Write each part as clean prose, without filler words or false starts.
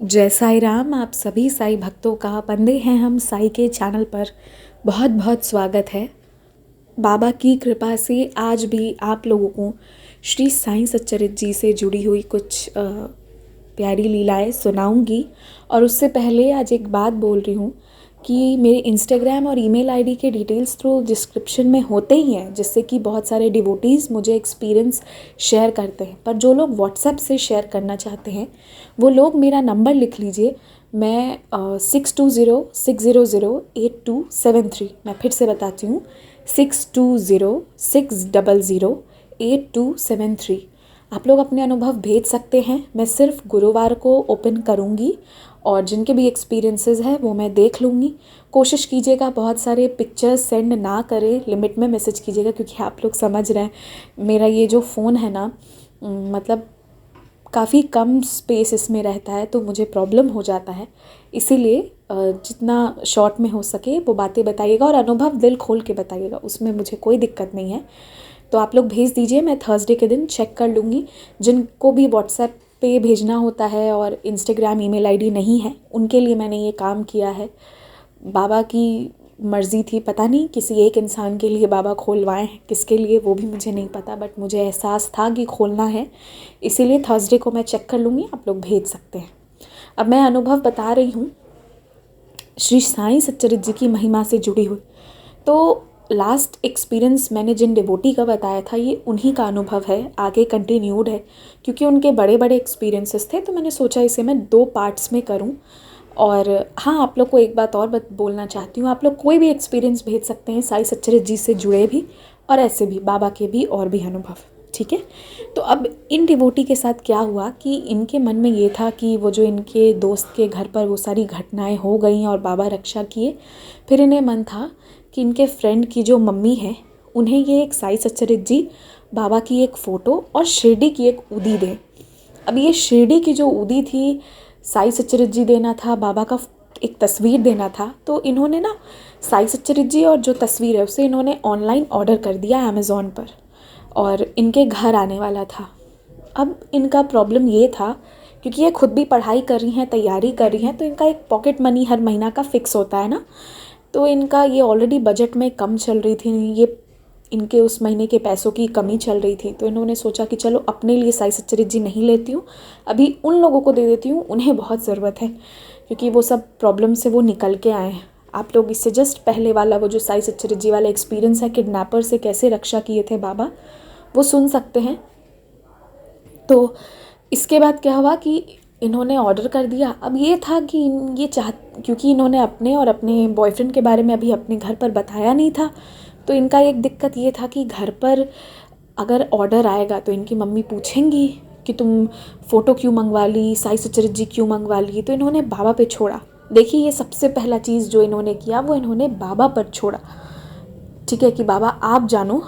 जय साईं राम। आप सभी साईं भक्तों का बंदे हैं हम साईं के चैनल पर बहुत बहुत स्वागत है। बाबा की कृपा से आज भी आप लोगों को श्री साईं सच्चरित्र जी से जुड़ी हुई कुछ प्यारी लीलाएं सुनाऊंगी। और उससे पहले आज एक बात बोल रही हूँ कि मेरे इंस्टाग्राम और ईमेल आईडी के डिटेल्स तो डिस्क्रिप्शन में होते ही हैं, जिससे कि बहुत सारे डिवोटीज़ मुझे एक्सपीरियंस शेयर करते हैं। पर जो लोग व्हाट्सएप से शेयर करना चाहते हैं वो लोग मेरा नंबर लिख लीजिए। मैं 6206008273, मैं फिर से बताती हूँ 6206008273। आप लोग अपने अनुभव भेज सकते हैं। मैं सिर्फ गुरुवार को ओपन करूँगी और जिनके भी एक्सपीरियंसेस हैं वो मैं देख लूँगी। कोशिश कीजिएगा बहुत सारे पिक्चर्स सेंड ना करें, लिमिट में मैसेज कीजिएगा, क्योंकि आप लोग समझ रहे हैं मेरा ये जो फ़ोन है ना, मतलब काफ़ी कम स्पेस इसमें रहता है तो मुझे प्रॉब्लम हो जाता है। इसीलिए जितना शॉर्ट में हो सके वो बातें बताइएगा और अनुभव दिल खोल के बताइएगा, उसमें मुझे कोई दिक्कत नहीं है। तो आप लोग भेज दीजिए, मैं थर्सडे के दिन चेक कर लूँगी। जिनको भी व्हाट्सएप पे भेजना होता है और इंस्टाग्राम ईमेल आईडी नहीं है, उनके लिए मैंने ये काम किया है। बाबा की मर्ज़ी थी, पता नहीं किसी एक इंसान के लिए बाबा खोलवाए हैं, किसके लिए वो भी मुझे नहीं पता, बट मुझे एहसास था कि खोलना है। इसीलिए थर्सडे को मैं चेक कर लूँगी, आप लोग भेज सकते हैं। अब मैं अनुभव बता रही हूँ श्री साईं सच्चरित्र जी की महिमा से जुड़ी हुई। तो लास्ट एक्सपीरियंस मैंने जिन डिवोटी का बताया था ये उन्हीं का अनुभव है, आगे कंटिन्यूड है। क्योंकि उनके बड़े बड़े एक्सपीरियंसेस थे तो मैंने सोचा इसे मैं 2 पार्ट्स में करूं। और हाँ, आप लोग को एक बात और बोलना चाहती हूँ, आप लोग कोई भी एक्सपीरियंस भेज सकते हैं साईं सच्चरित्र जी से जुड़े भी और ऐसे भी बाबा के भी और भी अनुभव, ठीक है। तो अब इन डिवोटी के साथ क्या हुआ कि इनके मन में ये था कि वो जो इनके दोस्त के घर पर वो सारी घटनाएं हो गई और बाबा रक्षा किए, फिर इन्हें मन था कि इनके फ्रेंड की जो मम्मी है उन्हें ये एक साईं सच्चरित्र जी, बाबा की एक फ़ोटो और शिरडी की एक उदी दें। अब ये शिरडी की जो उदी थी, साईं सच्चरित्र जी देना था, बाबा का एक तस्वीर देना था। तो इन्होंने ना साईं सच्चरित्र जी और जो तस्वीर है उसे इन्होंने ऑनलाइन ऑर्डर कर दिया अमेज़ॉन पर और इनके घर आने वाला था। अब इनका प्रॉब्लम ये था, क्योंकि ये खुद भी पढ़ाई कर रही हैं, तैयारी कर रही हैं, तो इनका एक पॉकेट मनी हर महीना का फ़िक्स होता है ना। तो इनका ये ऑलरेडी बजट में कम चल रही थी, ये इनके उस महीने के पैसों की कमी चल रही थी। तो इन्होंने सोचा कि चलो अपने लिए साईं सच्चरित्र जी नहीं लेती हूँ, अभी उन लोगों को दे देती हूँ, उन्हें बहुत ज़रूरत है, क्योंकि वो सब प्रॉब्लम से वो निकल के आए हैं। आप लोग इससे जस्ट पहले वाला वो जो साईं सच्चरित्र जी वाला एक्सपीरियंस है, किडनैपर से कैसे रक्षा किए थे बाबा, वो सुन सकते हैं। तो इसके बाद क्या हुआ कि इन्होंने ऑर्डर कर दिया। अब ये था कि ये क्योंकि इन्होंने अपने और अपने बॉयफ्रेंड के बारे में अभी अपने घर पर बताया नहीं था, तो इनका एक दिक्कत ये था कि घर पर अगर ऑर्डर आएगा तो इनकी मम्मी पूछेंगी कि तुम फ़ोटो क्यों मंगवा ली, साईं सच्चरित्र जी क्यों मंगवा ली। तो इन्होंने बाबा पे छोड़ा। देखिए, ये सबसे पहला चीज़ जो इन्होंने किया वो इन्होंने बाबा पर छोड़ा, ठीक है, कि बाबा आप जानो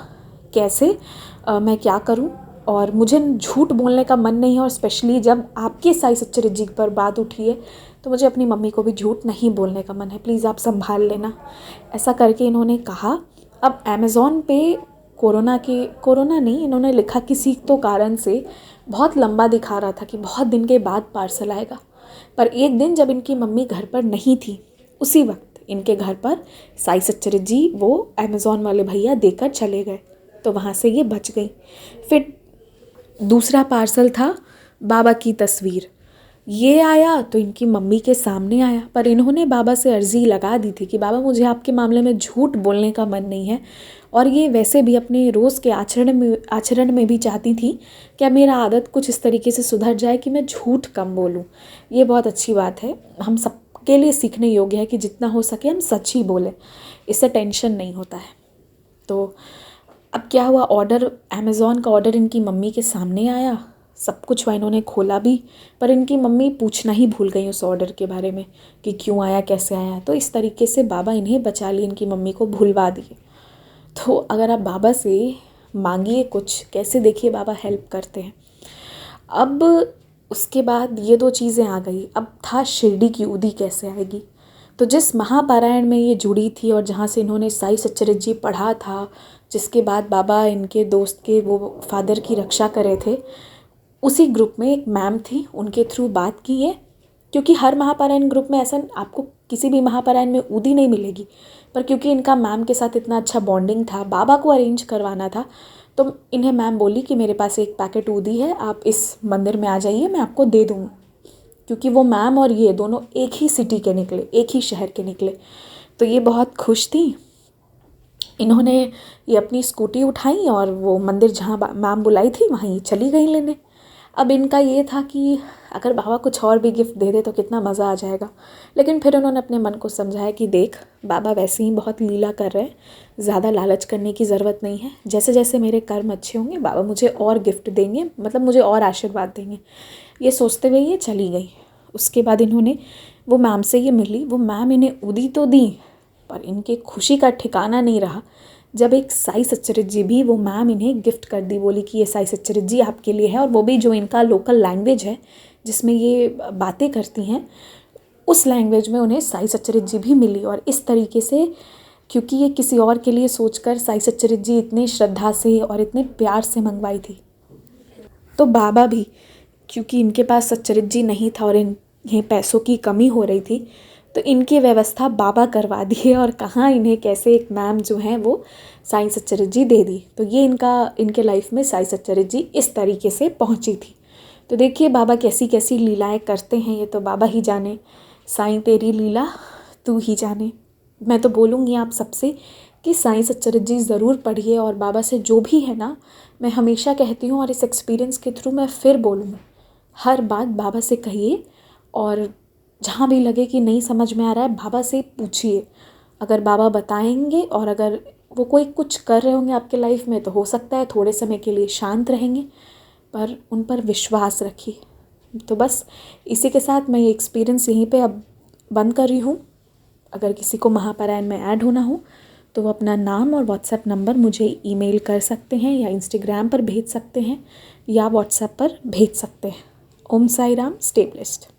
कैसे मैं क्या करूं। और मुझे झूठ बोलने का मन नहीं है, और स्पेशली जब आपके साईं सच्चरित्र जी पर बात उठी है तो मुझे अपनी मम्मी को भी झूठ नहीं बोलने का मन है, प्लीज़ आप संभाल लेना। ऐसा करके इन्होंने कहा। अब अमेज़ॉन पे कोरोना नहीं, इन्होंने लिखा किसी तो कारण से बहुत लंबा दिखा रहा था कि बहुत दिन के बाद पार्सल आएगा। पर एक दिन जब इनकी मम्मी घर पर नहीं थी, उसी वक्त इनके घर पर साईं सच्चरित्र जी वो अमेज़ॉन वाले भैया देकर चले गए, तो वहाँ से ये बच गई। फिर दूसरा पार्सल था बाबा की तस्वीर, ये आया तो इनकी मम्मी के सामने आया। पर इन्होंने बाबा से अर्ज़ी लगा दी थी कि बाबा मुझे आपके मामले में झूठ बोलने का मन नहीं है, और ये वैसे भी अपने रोज़ के आचरण में भी चाहती थी कि मेरा आदत कुछ इस तरीके से सुधर जाए कि मैं झूठ कम बोलूँ। ये बहुत अच्छी बात है, हम सबके लिए सीखने योग्य है कि जितना हो सके हम सच ही बोलें, इससे टेंशन नहीं होता है। तो अब क्या हुआ, ऑर्डर अमेज़ॉन का ऑर्डर इनकी मम्मी के सामने आया, सब कुछ हुआ, इन्होंने खोला भी। पर इनकी मम्मी पूछना ही भूल गई उस ऑर्डर के बारे में कि क्यों आया, कैसे आया। तो इस तरीके से बाबा इन्हें बचा लिए, इनकी मम्मी को भूलवा दिए। तो अगर आप बाबा से मांगिए कुछ, कैसे देखिए बाबा हेल्प करते हैं। अब उसके बाद ये 2 चीज़ें आ गई। अब था शिरडी की उदी कैसे आएगी। तो जिस महापारायण में ये जुड़ी थी और जहाँ से इन्होंने साईं सच्चरित्र जी पढ़ा था, जिसके बाद बाबा इनके दोस्त के वो फादर की रक्षा करे थे, उसी ग्रुप में एक मैम थी, उनके थ्रू बात की है क्योंकि हर महापारायण ग्रुप में ऐसा आपको किसी भी महापारायण में ऊदी नहीं मिलेगी, पर क्योंकि इनका मैम के साथ इतना अच्छा बॉन्डिंग था, बाबा को अरेंज करवाना था, तो इन्हें मैम बोली कि मेरे पास एक पैकेट ऊदी है, आप इस मंदिर में आ जाइए, मैं आपको दे दूँगी। क्योंकि वो मैम और ये दोनों एक ही सिटी के निकले, एक ही शहर के निकले, तो ये बहुत खुश थी। इन्होंने ये अपनी स्कूटी उठाई और वो मंदिर जहाँ मैम बुलाई थी वहीं चली गई लेने। अब इनका ये था कि अगर बाबा कुछ और भी गिफ्ट दे दे तो कितना मज़ा आ जाएगा, लेकिन फिर उन्होंने अपने मन को समझाया कि देख, बाबा वैसे ही बहुत लीला कर रहे हैं, ज़्यादा लालच करने की ज़रूरत नहीं है, जैसे जैसे मेरे कर्म अच्छे होंगे बाबा मुझे और गिफ्ट देंगे, मतलब मुझे और आशीर्वाद देंगे। ये सोचते हुए ये चली गई। उसके बाद इन्होंने वो मैम से ये मिली, वो मैम इन्हें ऊदी तो दी, पर इनके खुशी का ठिकाना नहीं रहा जब एक साई सच्चरित जी भी वो मैम इन्हें गिफ्ट कर दी। बोली कि ये साई सच्चरित जी आपके लिए है, और वो भी जो इनका लोकल लैंग्वेज है जिसमें ये बातें करती हैं, उस लैंग्वेज में उन्हें साई सच्चरित जी भी मिली। और इस तरीके से, क्योंकि ये किसी और के लिए सोचकर साई सच्चरित जी इतने श्रद्धा से और इतने प्यार से मंगवाई थी, तो बाबा भी, क्योंकि इनके पास सच्चरित जी नहीं था और इन्हें पैसों की कमी हो रही थी, तो इनकी व्यवस्था बाबा करवा दी है, और कहाँ इन्हें कैसे एक मैम जो हैं वो साई सच्चरित जी दे दी। तो ये इनके लाइफ में साई सच्चरित जी इस तरीके से पहुँची थी। तो देखिए बाबा कैसी कैसी लीलाएं करते हैं, ये तो बाबा ही जाने, साईं तेरी लीला तू ही जाने। मैं तो बोलूँगी आप सबसे कि साईं सच्चरित जी ज़रूर पढ़िए, और बाबा से जो भी है ना, मैं हमेशा कहती हूँ और इस एक्सपीरियंस के थ्रू मैं फिर बोलूँगी, हर बात बाबा से कहिए, और जहाँ भी लगे कि नहीं समझ में आ रहा है बाबा से पूछिए। अगर बाबा बताएंगे, और अगर वो कोई कुछ कर रहे होंगे आपके लाइफ में, तो हो सकता है थोड़े समय के लिए शांत रहेंगे, पर उन पर विश्वास रखिए। तो बस इसी के साथ मैं ये एक्सपीरियंस यहीं पे अब बंद कर रही हूँ। अगर किसी को महापारायण में ऐड होना हो तो वो अपना नाम और व्हाट्सएप नंबर मुझे ईमेल कर सकते हैं, या इंस्टाग्राम पर भेज सकते हैं, या व्हाट्सएप पर भेज सकते हैं। ओम साई राम, स्टे ब्लेस्ड।